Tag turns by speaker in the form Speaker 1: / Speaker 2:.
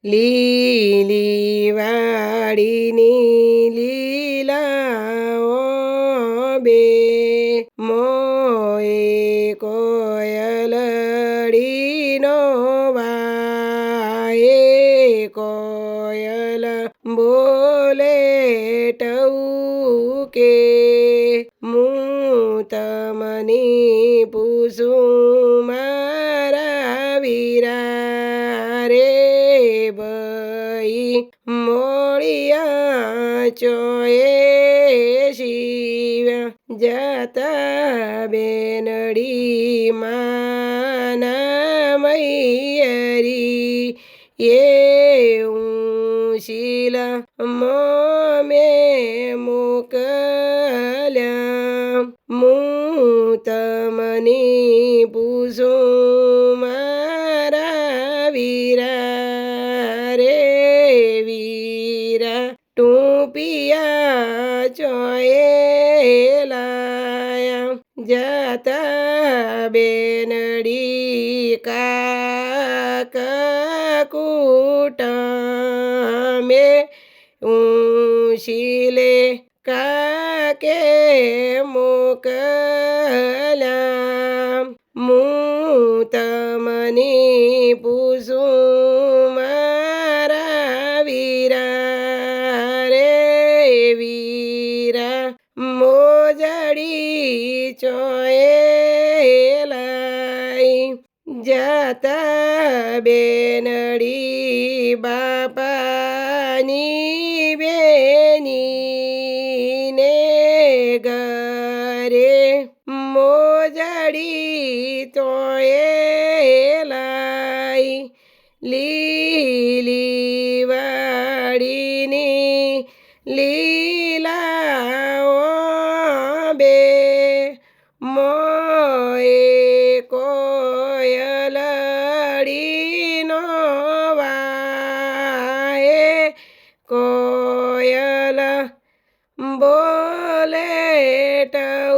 Speaker 1: લીલી વાડીની લીલાઓ બે મોએ કોયલડીનો વાએ કોયલ બોલે ટહુકે હું તમને પૂછું મારા વીરા રે ભાઈ મોળિયા ચોએ શિવ જતા બેનડી માના મૈયરી એ શીલ મોમે મોકલ્યા હું તમને પૂછું મારા વીરા રે વીરા ટૂપિયા ચોએ લાયા જતા બેનડી કાક કૂટમે શીલે કાકે મોકલ્યા હું તમને પૂછું મારા વીરા રે વીરા મોજડી ચોએ લાઈ જતા બેનડી બાપાની બેની ને ઘરે મોજડી તોએ લાઈ લીલી વાડીની લીલાઓ બે મોએ કોયલડીનો વાએ કોયલ બોલે ટહુકે